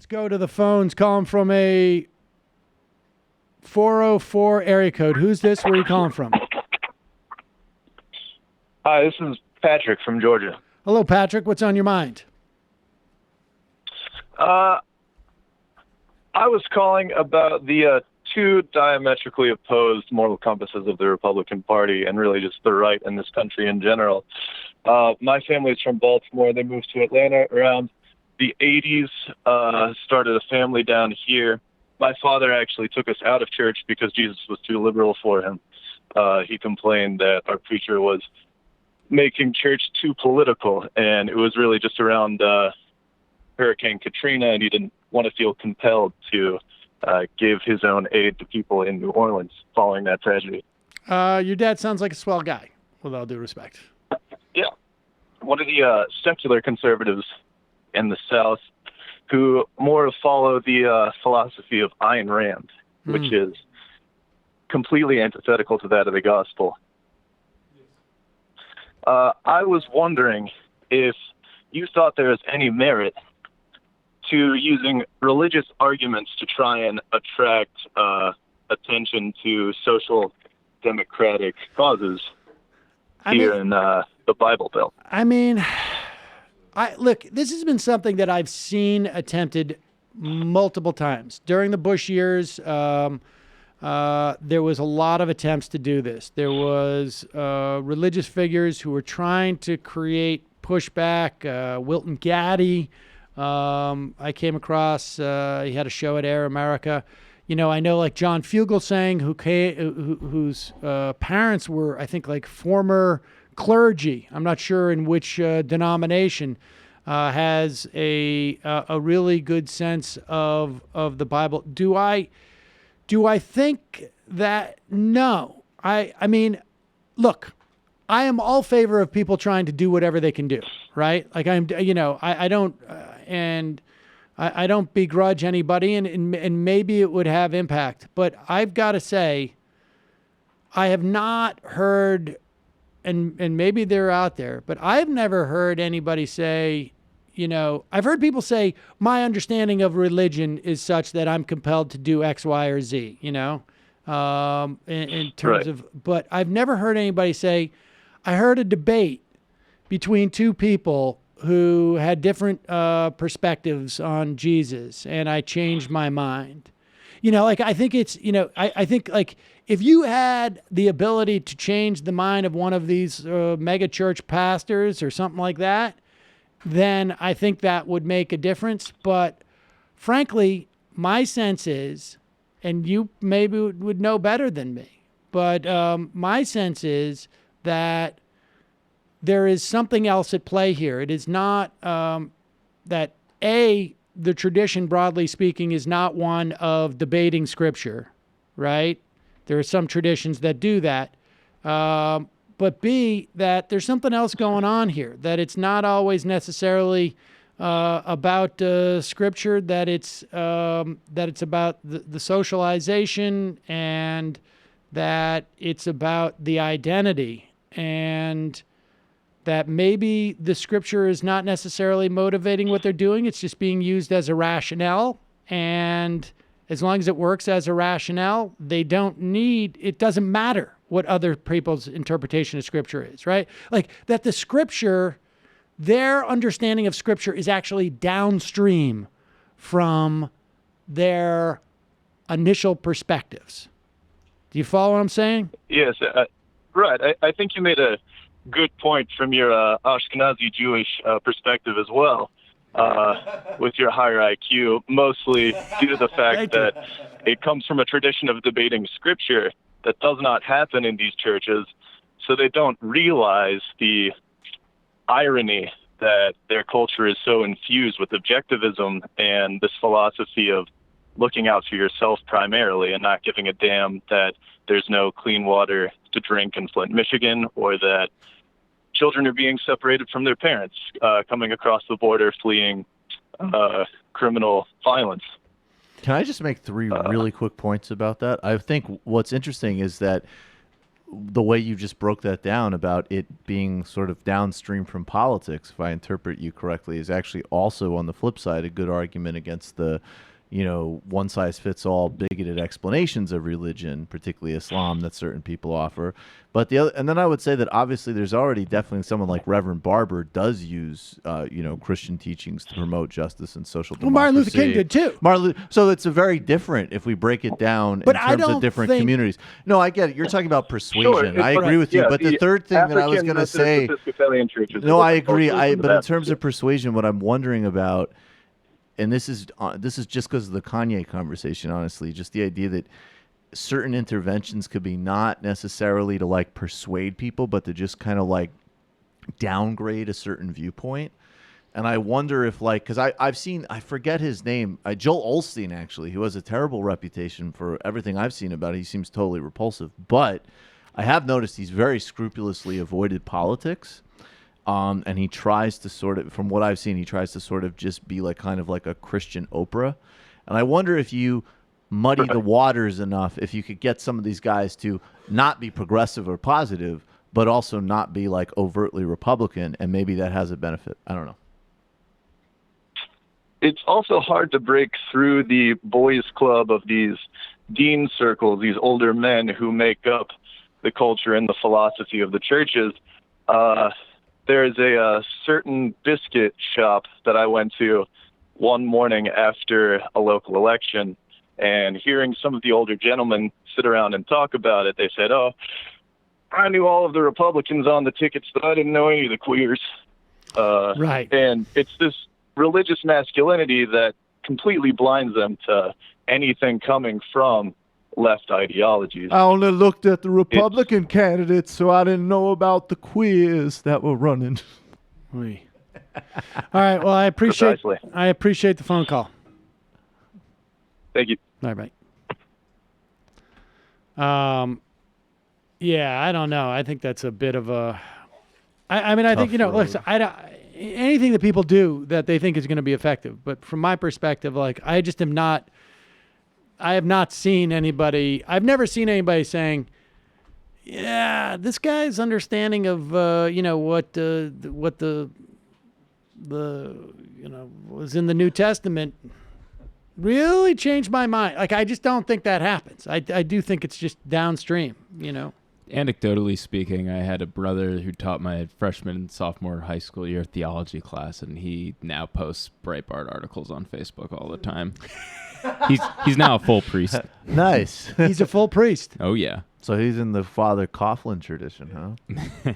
go to the phones. Calling from a 404 area code. Who's this? Where are you calling from? Hi, this is Patrick from Georgia. Hello, Patrick. What's on your mind? I was calling about the two diametrically opposed moral compasses of the Republican Party and really just the right in this country in general. My family's from Baltimore. They moved to Atlanta around the 80s, started a family down here. My father actually took us out of church because Jesus was too liberal for him. He complained that our preacher was making church too political, and it was really just around Hurricane Katrina, and he didn't want to feel compelled to give his own aid to people in New Orleans following that tragedy. Your dad sounds like a swell guy, with all due respect. Yeah. One of the secular conservatives in the South who more follow the philosophy of Ayn Rand, which is completely antithetical to that of the gospel. I was wondering if you thought there was any merit to using religious arguments to try and attract attention to social democratic causes in the Bible Belt. I mean, look, this has been something that I've seen attempted multiple times. During the Bush years, there was a lot of attempts to do this. There was religious figures who were trying to create pushback. Wilton Gaddy, I came across, he had a show at Air America. You know, I know like John Fugelsang, whose parents were, I think, like former clergy. I'm not sure in which denomination, has a really good sense of the Bible. Do I think that? No. I mean, look, I am all favor of people trying to do whatever they can do, right? Like I don't begrudge anybody, and maybe it would have impact. But I've got to say, I have not heard, and maybe they're out there, but I've never heard anybody say, I've heard people say, my understanding of religion is such that I'm compelled to do X, Y, or Z, in terms of, but I've never heard anybody say, I heard a debate between two people who had different perspectives on Jesus, and I changed my mind. I think it's, I think like if you had the ability to change the mind of one of these mega church pastors or something like that, then I think that would make a difference. But frankly, my sense is, and you maybe would know better than me, but my sense is that there is something else at play here. It is not that the tradition, broadly speaking, is not one of debating Scripture, right? There are some traditions that do that. But B, that there's something else going on here, that it's not always necessarily about Scripture, that it's about the socialization, and that it's about the identity, and that maybe the Scripture is not necessarily motivating what they're doing. It's just being used as a rationale. And as long as it works as a rationale, it doesn't matter what other people's interpretation of Scripture is, right? Like that the Scripture, their understanding of Scripture is actually downstream from their initial perspectives. Do you follow what I'm saying? Yes, right. I think you made a good point from your Ashkenazi Jewish perspective as well, with your higher IQ, mostly due to the fact that it comes from a tradition of debating Scripture that does not happen in these churches, so they don't realize the irony that their culture is so infused with objectivism and this philosophy of looking out for yourself primarily and not giving a damn that there's no clean water to drink in Flint, Michigan, or that children are being separated from their parents, coming across the border, fleeing criminal violence. Can I just make three really quick points about that? I think what's interesting is that the way you just broke that down about it being sort of downstream from politics, if I interpret you correctly, is actually also on the flip side a good argument against the, one size fits all bigoted explanations of religion, particularly Islam, that certain people offer. But and then I would say that obviously there's already definitely someone like Reverend Barber does use, Christian teachings to promote justice and social democracy. Well, Martin Luther King did too. So it's a very different if we break it down in terms of different communities. No, I get it. You're talking about persuasion. Sure, I agree with you. But the third thing that I was going to say, no, I agree. But in terms of persuasion, what I'm wondering about, and this is just because of the Kanye conversation, honestly, just the idea that certain interventions could be not necessarily to like persuade people, but to just kind of like downgrade a certain viewpoint. And I wonder if because I've seen, I forget his name, Joel Osteen, actually, who has a terrible reputation for everything I've seen about it. He seems totally repulsive. But I have noticed he's very scrupulously avoided politics. And he tries to sort of, from what I've seen, he tries to sort of just be like kind of like a Christian Oprah. And I wonder if you muddy the waters enough, if you could get some of these guys to not be progressive or positive, but also not be like overtly Republican, and maybe that has a benefit. I don't know. It's also hard to break through the boys' club of these dean circles, these older men who make up the culture and the philosophy of the churches. There's a certain biscuit shop that I went to one morning after a local election, and hearing some of the older gentlemen sit around and talk about it, they said, "Oh, I knew all of the Republicans on the tickets, but I didn't know any of the queers." Right. And it's this religious masculinity that completely blinds them to anything coming from left ideologies. I only looked at the Republican candidates, so I didn't know about the queers that were running. Oui. All right. Well, I appreciate the phone call. Thank you. All right. Yeah, I don't know. I think that's a bit of a. I mean, I think listen, anything that people do that they think is going to be effective, but from my perspective, like I just am not. I have not seen anybody. I've never seen anybody saying, "Yeah, this guy's understanding of what the was in the New Testament really changed my mind." Like I just don't think that happens. I do think it's just downstream. Anecdotally speaking, I had a brother who taught my freshman and sophomore high school year theology class, and he now posts Breitbart articles on Facebook all the time. He's now a full priest. Nice. He's a full priest. Oh, yeah. So he's in the Father Coughlin tradition, huh?